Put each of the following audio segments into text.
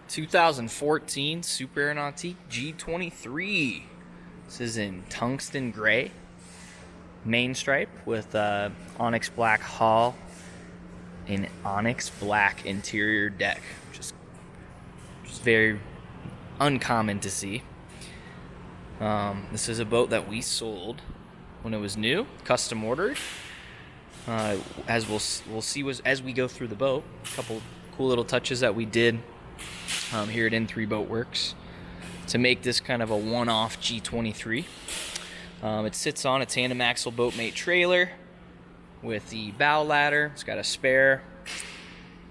2014 Super Nautique G23. This is in tungsten gray, main stripe with onyx black hull and onyx black interior deck, which is just very uncommon to see. This is a boat that we sold when it was new, custom ordered. As we'll see as we go through the boat, a couple cool little touches that we did here at N3 Boatworks to make this kind of a one-off G23. It sits on a tandem axle boatmate trailer with the bow ladder. It's got a spare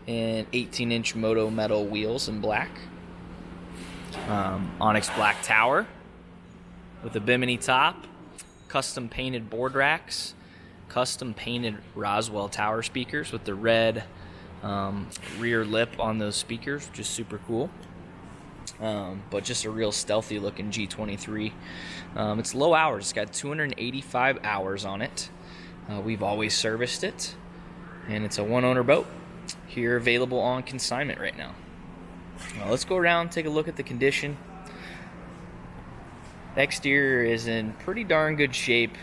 and 18-inch moto metal wheels in black. Onyx black tower with a bimini top, custom painted board racks, custom painted Roswell tower speakers with the red rear lip on those speakers, which is super cool. But just a real stealthy looking G23. It's low hours. It's got 285 hours on it. We've always serviced it, and it's a one-owner boat here, available on consignment right now. Let's go around, take a look at the condition. Exterior is in pretty darn good shape.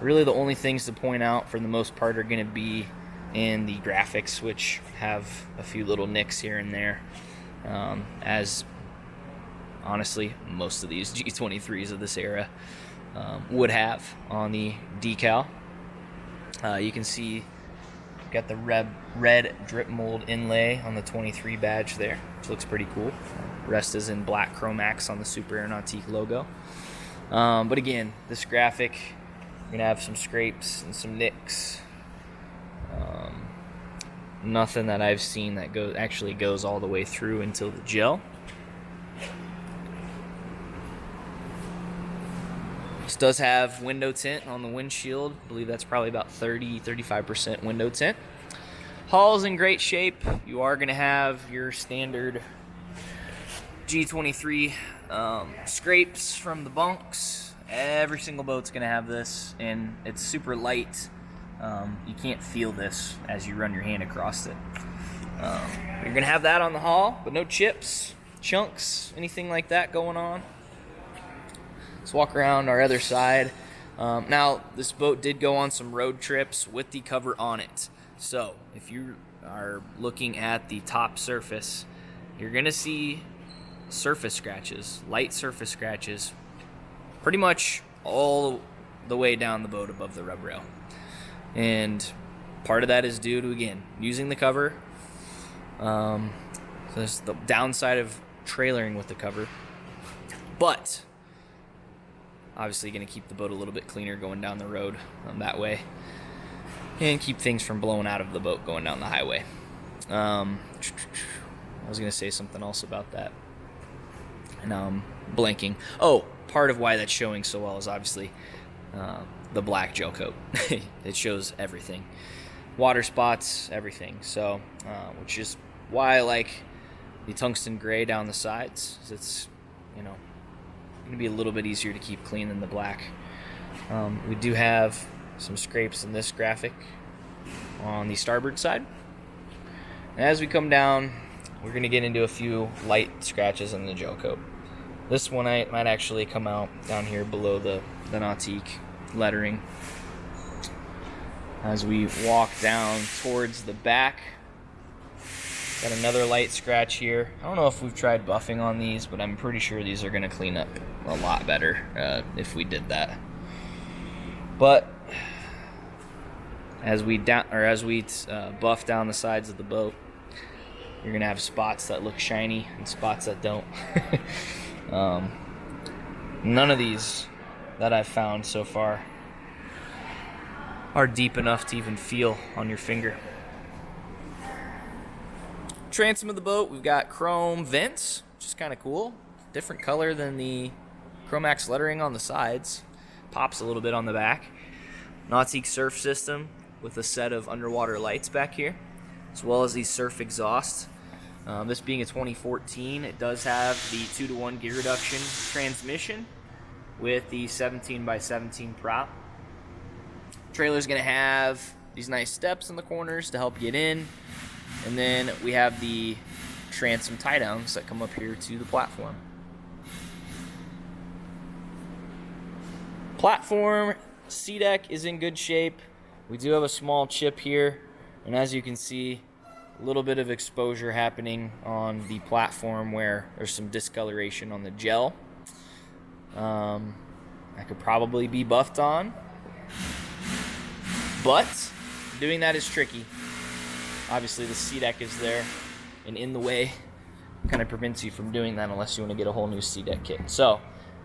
Really the only things to point out for the most part are going to be in the graphics, which have a few little nicks here and there, as honestly most of these G23s of this era would have on the decal. You can see got the red drip mold inlay on the 23 badge there, which looks pretty cool. Rest is in black Chromax on the Super Nautique logo. But again, this graphic, you're gonna have some scrapes and some nicks. Nothing that I've seen that actually goes all the way through until the gel. This does have window tint on the windshield. I believe that's probably about 30-35% window tint. Hull's in great shape. You are going to have your standard G23 scrapes from the bunks. Every single boat's going to have this, and it's super light. You can't feel this as you run your hand across it. You're going to have that on the hull, but no chips, chunks, anything like that going on. Let's walk around our other side. Now, this boat did go on some road trips with the cover on it. So, if you are looking at the top surface, you're going to see surface scratches, light surface scratches, pretty much all the way down the boat above the rub rail. And part of that is due to, again, using the cover. So that's the downside of trailering with the cover. But obviously going to keep the boat a little bit cleaner going down the road that way, and keep things from blowing out of the boat going down the highway. I was going to say something else about that, and now I'm blanking. Oh, part of why that's showing so well is obviously the black gel coat. It shows everything, water spots, everything. So which is why I like the tungsten gray down the sides. It's, you know, going to be a little bit easier to keep clean than the black. We do have some scrapes in this graphic on the starboard side. And as we come down, we're going to get into a few light scratches in the gel coat. This one might actually come out down here below the Nautique lettering. As we walk down towards the back, got another light scratch here. I don't know if we've tried buffing on these, but I'm pretty sure these are going to clean up a lot better if we did that. But as we buff down the sides of the boat, you're going to have spots that look shiny and spots that don't. None of these that I've found so far are deep enough to even feel on your finger. Transom of the boat, we've got chrome vents, which is kind of cool. Different color than the Chromax lettering on the sides. Pops a little bit on the back. Nautique surf system with a set of underwater lights back here, as well as the surf exhaust. This being a 2014, it does have the 2-to-1 gear reduction transmission with the 17x17 prop. Trailer's going to have these nice steps in the corners to help get in. And then we have the transom tie downs that come up here to the platform. Platform sea deck is in good shape. We do have a small chip here, and as you can see, a little bit of exposure happening on the platform where there's some discoloration on the gel. That could probably be buffed on, but doing that is tricky. Obviously the sea deck is there and in the way, kind of prevents you from doing that unless you want to get a whole new sea deck kit. So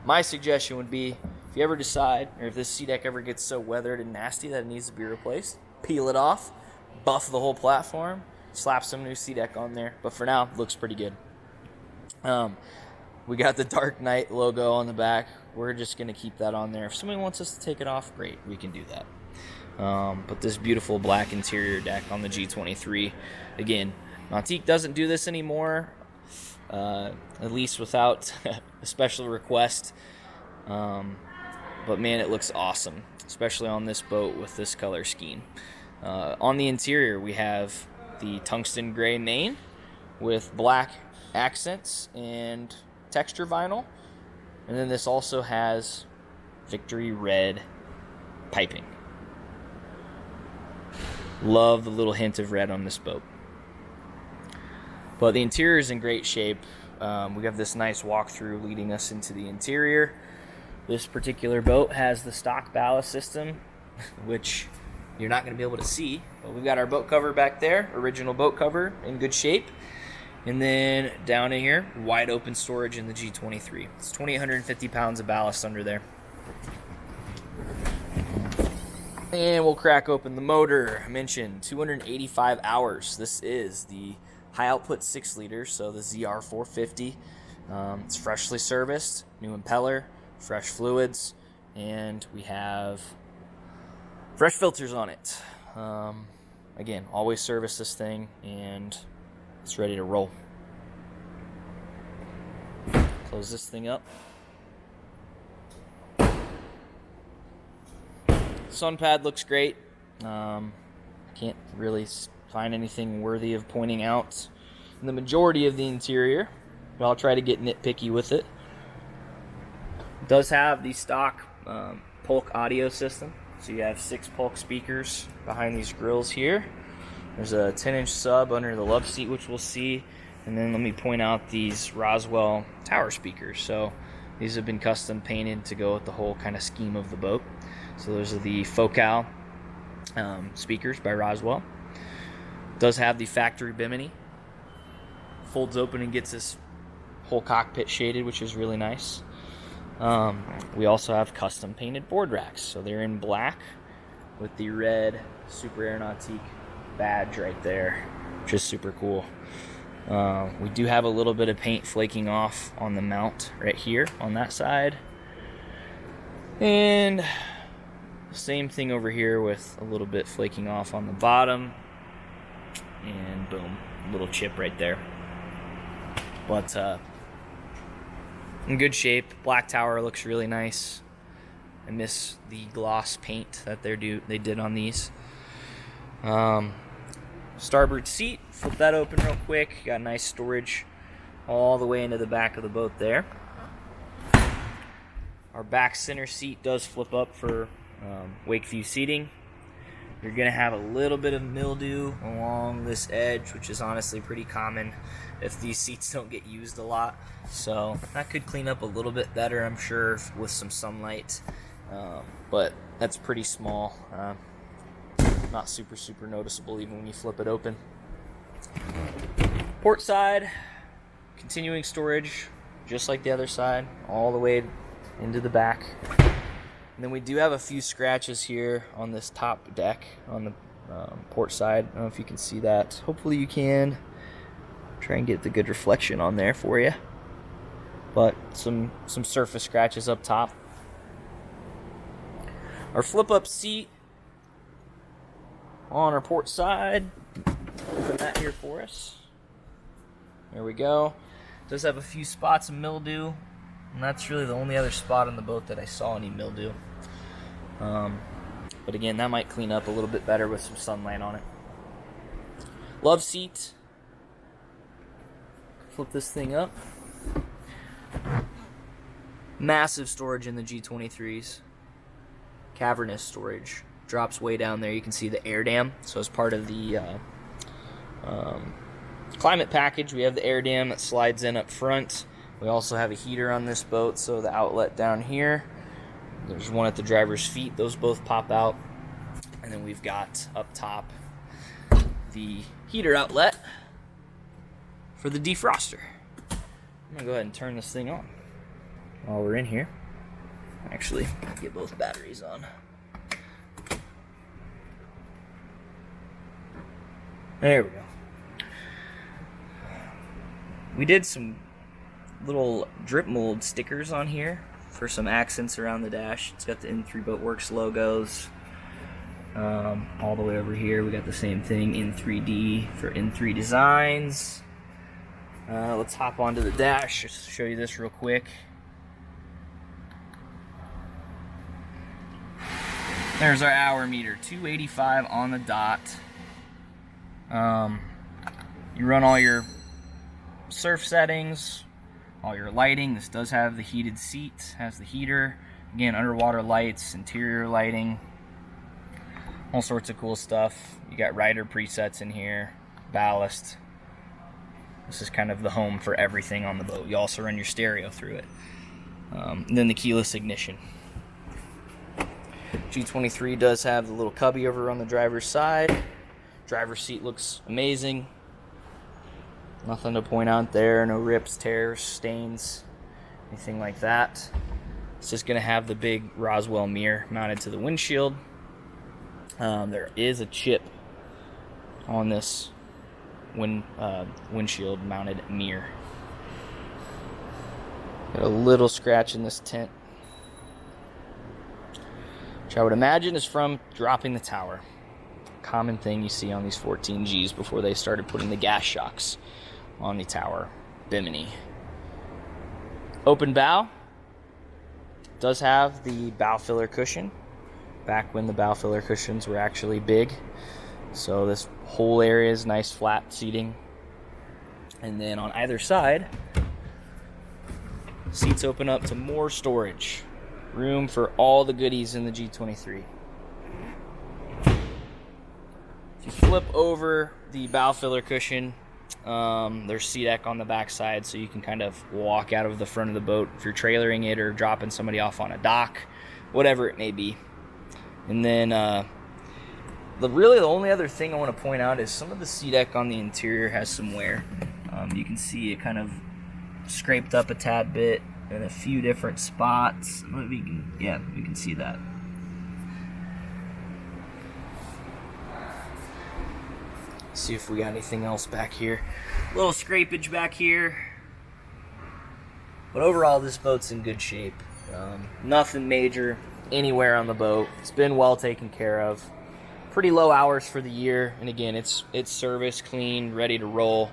my suggestion would be, if you ever decide, or if this sea deck ever gets so weathered and nasty that it needs to be replaced, peel it off, buff the whole platform, slap some new sea deck on there. But for now, it looks pretty good. We got the Dark Knight logo on the back. We're just going to keep that on there. If somebody wants us to take it off, great, we can do that. But this beautiful black interior deck on the G23, again, Nautique doesn't do this anymore, at least without a special request. But man, it looks awesome, especially on this boat with this color scheme. On the interior, we have the tungsten gray main with black accents and texture vinyl. And then this also has Victory red piping. Love the little hint of red on this boat. But the interior is in great shape. We have this nice walkthrough leading us into the interior. This particular boat has the stock ballast system, which you're not going to be able to see. But we've got our boat cover back there, original boat cover in good shape. And then down in here, wide open storage in the G23. It's 2,850 pounds of ballast under there. And we'll crack open the motor. I mentioned 285 hours. This is the high output 6 liter, so the ZR450. It's freshly serviced, new impeller, fresh fluids, and we have fresh filters on it. Again, always service this thing, and it's ready to roll. Close this thing up. Sun pad looks great. Can't really find anything worthy of pointing out in the majority of the interior, but I'll try to get nitpicky with it. It does have the stock Polk audio system, so you have 6 Polk speakers behind these grills here. There's a 10-inch sub under the love seat, which we'll see, and then let me point out these Roswell tower speakers. So these have been custom painted to go with the whole kind of scheme of the boat. So those are the Focal speakers by Roswell. It does have the factory bimini. Folds open and gets this whole cockpit shaded, which is really nice. We also have custom painted board racks. So they're in black with the red Super Aeronautique badge right there, which is super cool. We do have a little bit of paint flaking off on the mount right here on that side. And same thing over here with a little bit flaking off on the bottom. And boom, little chip right there. But in good shape. Black tower looks really nice. I miss the gloss paint that they did on these. Starboard seat, flip that open real quick. Got nice storage all the way into the back of the boat there. Our back center seat does flip up for wake view seating. You're going to have a little bit of mildew along this edge, which is honestly pretty common if these seats don't get used a lot. So that could clean up a little bit better, I'm sure, with some sunlight. But that's pretty small. Not super noticeable even when you flip it open. Port side, continuing storage, just like the other side, all the way into the back. And then we do have a few scratches here on this top deck on the port side. I don't know if you can see that. Hopefully you can. Try and get the good reflection on there for you. But some surface scratches up top. Our flip-up seat on our port side. Open that here for us. There we go. Does have a few spots of mildew, and that's really the only other spot on the boat that I saw any mildew. But again, that might clean up a little bit better with some sunlight on it. Love seat. Flip this thing up. Massive storage in the G23s. Cavernous storage. Drops way down there. You can see the air dam. So as part of the climate package, we have the air dam that slides in up front. We also have a heater on this boat, so the outlet down here. There's one at the driver's feet. Those both pop out. And then we've got up top the heater outlet for the defroster. I'm gonna go ahead and turn this thing on while we're in here. Actually, get both batteries on. There we go. We did some little drip mold stickers on here for some accents around the dash. It's got the N3 Boatworks logos. All the way over here, we got the same thing, N3D for N3 Designs. Let's hop onto the dash, just to show you this real quick. There's our hour meter, 285 on the dot. You run all your surf settings, all your lighting. This does have the heated seat, has the heater. Again, underwater lights, interior lighting, all sorts of cool stuff. You got rider presets in here, ballast. This is kind of the home for everything on the boat. You also run your stereo through it. And then the keyless ignition. G23 does have the little cubby over on the driver's side. Driver's seat looks amazing. Nothing to point out there. No rips, tears, stains, anything like that. It's just going to have the big Roswell mirror mounted to the windshield. There is a chip on this windshield mounted mirror. Got a little scratch in this tent, which I would imagine is from dropping the tower. Common thing you see on these 14Gs before they started putting the gas shocks on the tower bimini. Open bow. Does have the bow filler cushion. Back when the bow filler cushions were actually big. So this whole area is nice flat seating. And then on either side, seats open up to more storage. Room for all the goodies in the G23. If you flip over the bow filler cushion, there's SeaDeck on the back side, so you can kind of walk out of the front of the boat if you're trailering it or dropping somebody off on a dock, whatever it may be. And then the only other thing I want to point out is some of the SeaDeck on the interior has some wear. You can see it kind of scraped up a tad bit in a few different spots. You can see that. See if we got anything else back here. A little scrapage back here. But overall, this boat's in good shape. Nothing major anywhere on the boat. It's been well taken care of. Pretty low hours for the year. And again, it's serviced, clean, ready to roll.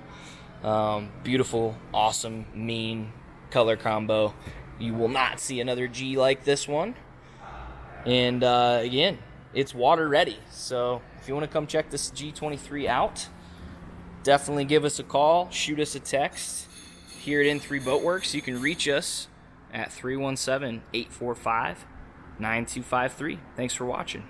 Beautiful, awesome, mean color combo. You will not see another G like this one. And again, it's water ready. So if you want to come check this G23 out, definitely give us a call, shoot us a text. Here at N3 Boatworks, you can reach us at 317-845-9253. Thanks for watching.